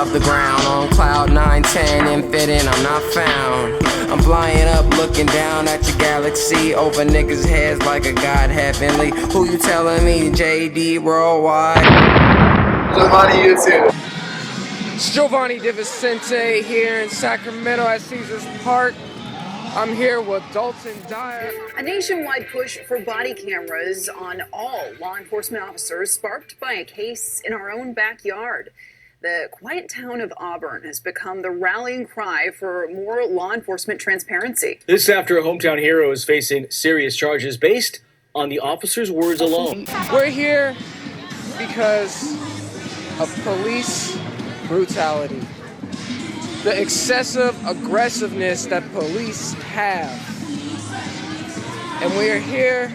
off the ground. On cloud 9, 10, infinite, I'm not found. I'm flying up, looking down at your galaxy. Over niggas' heads like a god heavenly. Who you telling me? JD Worldwide. Giovanni YouTube. It's Giovanni DiVicente here in Sacramento at Caesars Park. I'm here with Dalton Dyer. A nationwide push for body cameras on all law enforcement officers sparked by a case in our own backyard. The quiet town of Auburn has become the rallying cry for more law enforcement transparency. This after a hometown hero is facing serious charges based on the officer's words alone. We're here because of police brutality. The excessive aggressiveness that police have. And we are here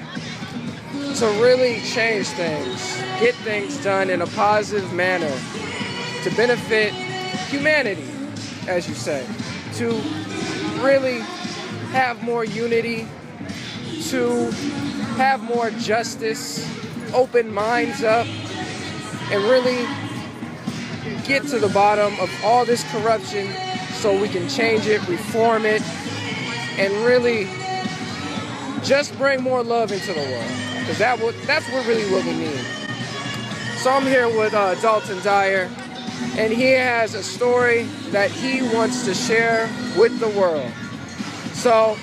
to really change things, get things done in a positive manner, to benefit humanity, as you say, to really have more unity, to have more justice, open minds up, and really get to the bottom of all this corruption so we can change it, reform it, and really just bring more love into the world. Because that's really what we need. So I'm here with Dalton Dyer, and he has a story that he wants to share with the world. So,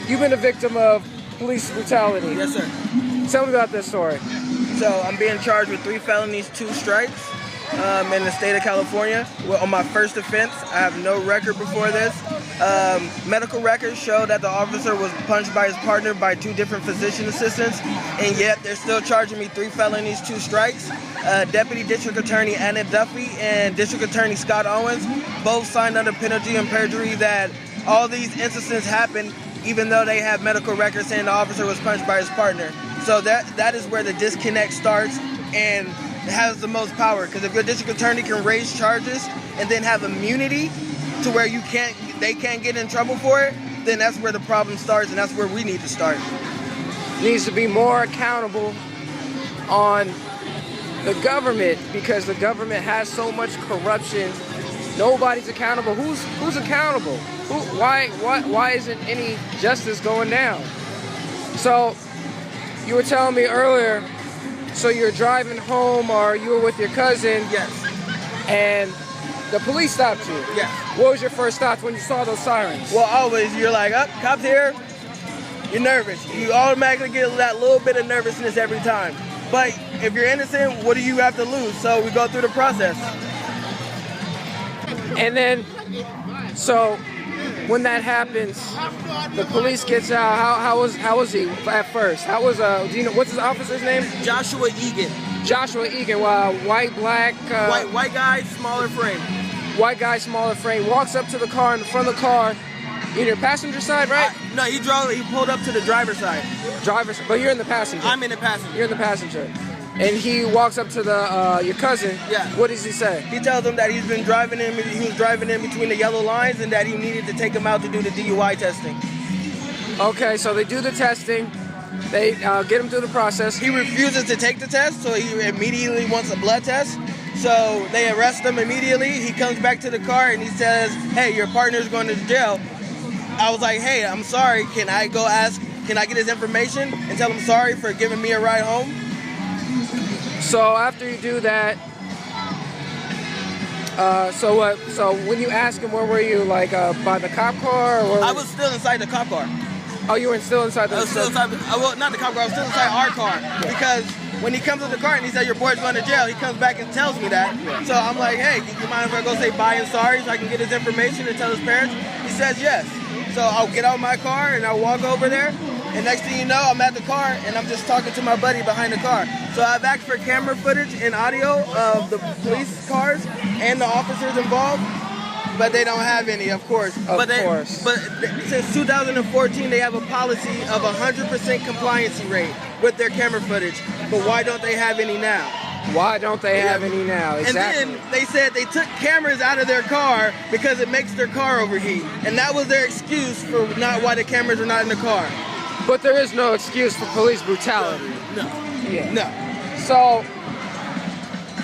you've been a victim of police brutality. Yes, sir. Tell me about this story. So I'm being charged with 3 felonies, 2 strikes in the state of California. Well, on my first offense, I have no record before this. Medical records show that the officer was punched by his partner by 2 different physician assistants, and yet they're still charging me 3 felonies, 2 strikes. Deputy District Attorney Anna Duffy and District Attorney Scott Owens both signed under penalty and perjury that all these instances happened even though they have medical records saying the officer was punched by his partner. So that is where the disconnect starts and has the most power, because if your district attorney can raise charges and then have immunity to where they can't get in trouble for it, then that's where the problem starts, and that's where we need to start. Needs to be more accountable on the government, because the government has so much corruption. Nobody's accountable. Who's accountable? Why isn't any justice going down? So you were telling me earlier, so you're driving home or you were with your cousin. Yes. And the police stopped you. Yes. What was your first thoughts when you saw those sirens? Well, always you're like, oh, cops here. You're nervous. You automatically get that little bit of nervousness every time. But if you're innocent, what do you have to lose? So we go through the process. And then, so when that happens, the police gets out. How was he at first? How was do you know what's his officer's name? Joshua Egan. Joshua Egan. White, black. White guy, smaller frame. White guy, smaller frame. Walks up to the car, in the front of the car. In your passenger side, right? No, he pulled up to the driver's side. But you're in the passenger. I'm in the passenger. You're in the passenger. And he walks up to your cousin. Yeah. What does he say? He tells him that he was driving in between the yellow lines and that he needed to take him out to do the DUI testing. Okay, so they do the testing. They get him through the process. He refuses to take the test, so he immediately wants a blood test. So they arrest him immediately. He comes back to the car and he says, "Hey, your partner's going to jail." I was like, "Hey, I'm sorry. Can I get his information and tell him sorry for giving me a ride home?" So after you do that, so what? So when you ask him, where were you? Like by the cop car? Or I was still inside the cop car. Oh, you were still inside the. I was still inside. Well, not the cop car. I was still inside our car, because when he comes to the car and he said your boy's going to jail, he comes back and tells me that. So I'm like, "Hey, you mind if I go say bye and sorry so I can get his information and tell his parents?" He says yes. So I'll get out of my car and I'll walk over there. And next thing you know, I'm at the car and I'm just talking to my buddy behind the car. So I've asked for camera footage and audio of the police cars and the officers involved, but they don't have any, of course. But since 2014, they have a policy of 100% compliance rate with their camera footage. But why don't they have any now? Why don't they have any now? Exactly. And then they said they took cameras out of their car because it makes their car overheat. And that was their excuse for why the cameras are not in the car. But there is no excuse for police brutality. No. Yeah. No. So,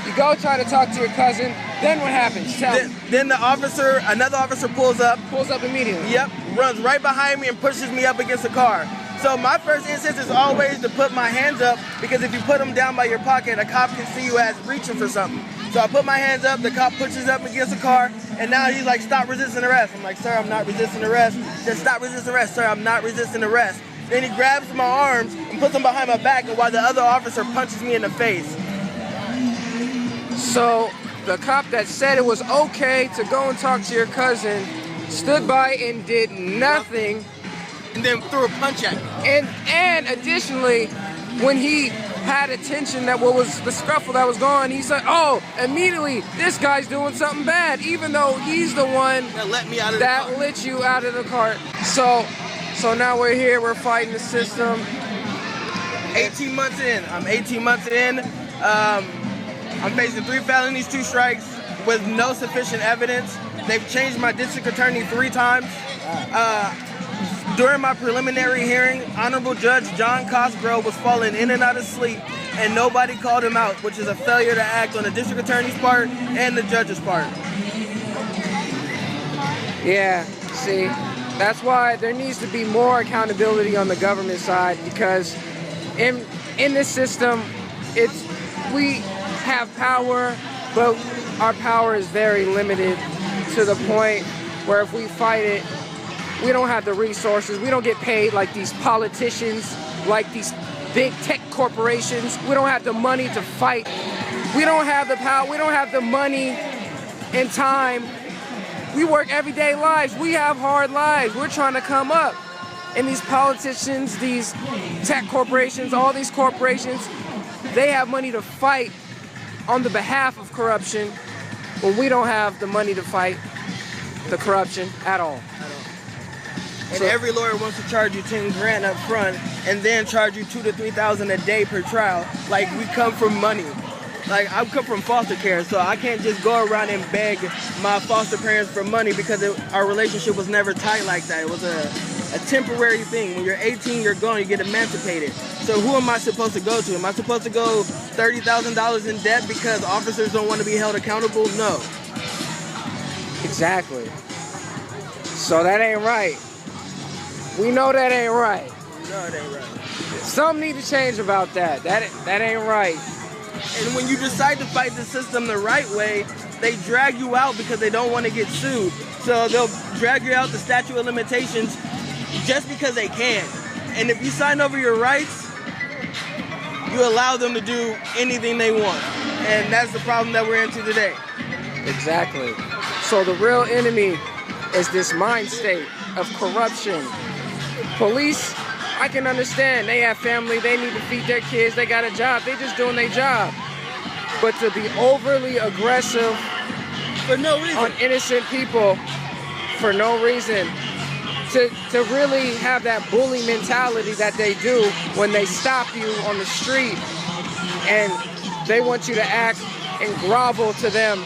you go try to talk to your cousin. Then what happens? Tell me. Then another officer pulls up. Pulls up immediately. Yep, runs right behind me and pushes me up against the car. So my first instinct is always to put my hands up, because if you put them down by your pocket, a cop can see you as reaching for something. So I put my hands up, the cop pushes up against the car, and now he's like, stop resisting arrest. I'm like, sir, I'm not resisting arrest. He said, stop resisting arrest, sir, I'm not resisting arrest. Then he grabs my arms and puts them behind my back, and while the other officer punches me in the face. So the cop that said it was okay to go and talk to your cousin stood by and did nothing. And then threw a punch at me. And additionally, when he had attention that what was the scuffle that was going, he said, oh, immediately this guy's doing something bad, even though he's the one that let me out of the car. That let you out of the car. So now we're here, we're fighting the system. 18 months in. I'm 18 months in. I'm facing 3 felonies, 2 strikes with no sufficient evidence. They've changed my district attorney 3 times. During my preliminary hearing, Honorable Judge John Cosgrove was falling in and out of sleep, and nobody called him out, which is a failure to act on the district attorney's part and the judge's part. Yeah, see, that's why there needs to be more accountability on the government side, because in this system, we have power, but our power is very limited to the point where if we fight it, we don't have the resources. We don't get paid like these politicians, like these big tech corporations. We don't have the money to fight. We don't have the power. We don't have the money and time. We work everyday lives. We have hard lives. We're trying to come up. And these politicians, these tech corporations, all these corporations, they have money to fight on the behalf of corruption when we don't have the money to fight the corruption at all. And every lawyer wants to charge you 10 grand up front and then charge you $2,000 to $3,000 a day per trial. Like, we come from money. Like, I come from foster care, so I can't just go around and beg my foster parents for money, because our relationship was never tight like that. It was a temporary thing. When you're 18, you're gone, you get emancipated. So who am I supposed to go to? Am I supposed to go $30,000 in debt because officers don't want to be held accountable? No. Exactly. So that ain't right. We know that ain't right. No, it ain't right. Something need to change about that. That ain't right. And when you decide to fight the system the right way, they drag you out because they don't want to get sued. So they'll drag you out the statute of limitations just because they can. And if you sign over your rights, you allow them to do anything they want. And that's the problem that we're into today. Exactly. So the real enemy is this mind state of corruption. Police, I can understand. They have family. They need to feed their kids. They got a job. They're just doing their job. But to be overly aggressive for no reason on innocent people for no reason, to really have that bully mentality that they do when they stop you on the street and they want you to act and grovel to them.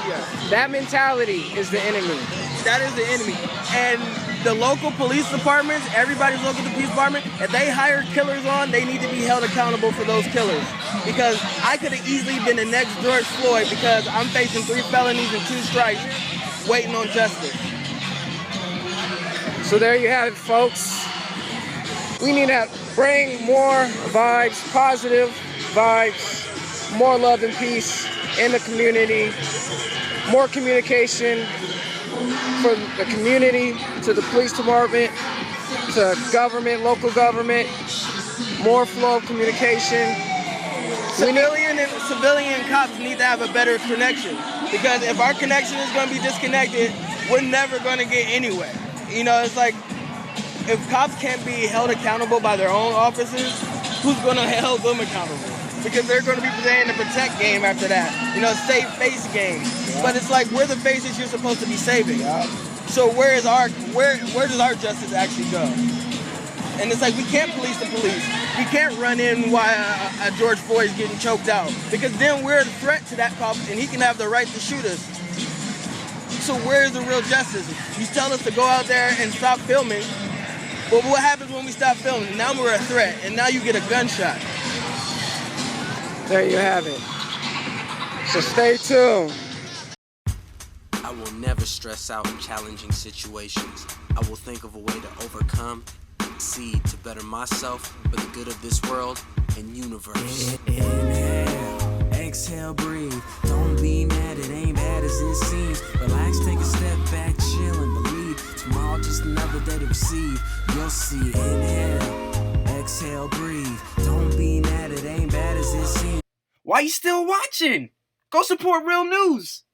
Yeah. That mentality is the enemy. That is the enemy. And the local police departments, everybody's local police department, if they hire killers on, they need to be held accountable for those killers. Because I could have easily been the next George Floyd, because I'm facing 3 felonies and 2 strikes, waiting on justice. So there you have it, folks. We need to bring more vibes, positive vibes, more love and peace in the community, more communication for the community, to the police department, to government, local government, more flow of communication. Civilian cops need to have a better connection, because if our connection is going to be disconnected, we're never going to get anywhere. You know, it's like, if cops can't be held accountable by their own officers, who's going to hold them accountable? Because they're going to be playing the protect game after that. You know, save face game. Yeah. But it's like, we're the faces you're supposed to be saving. Yeah. So where does our justice actually go? And it's like, we can't police the police. We can't run in while a George Floyd's getting choked out, because then we're a threat to that cop and he can have the right to shoot us. So where is the real justice? You tell us to go out there and stop filming, but what happens when we stop filming? Now we're a threat, and now you get a gunshot. There you have it. So stay tuned. will never stress out in challenging situations. I will think of a way to overcome, succeed to better myself for the good of this world and universe. Inhale, exhale, breathe. Don't be mad, it ain't bad as it seems. Relax, take a step back, chill and believe. Tomorrow just another day to receive. You'll see. Inhale, exhale, breathe. Don't be mad, it ain't bad as it seems. Why you still watching? Go support real news.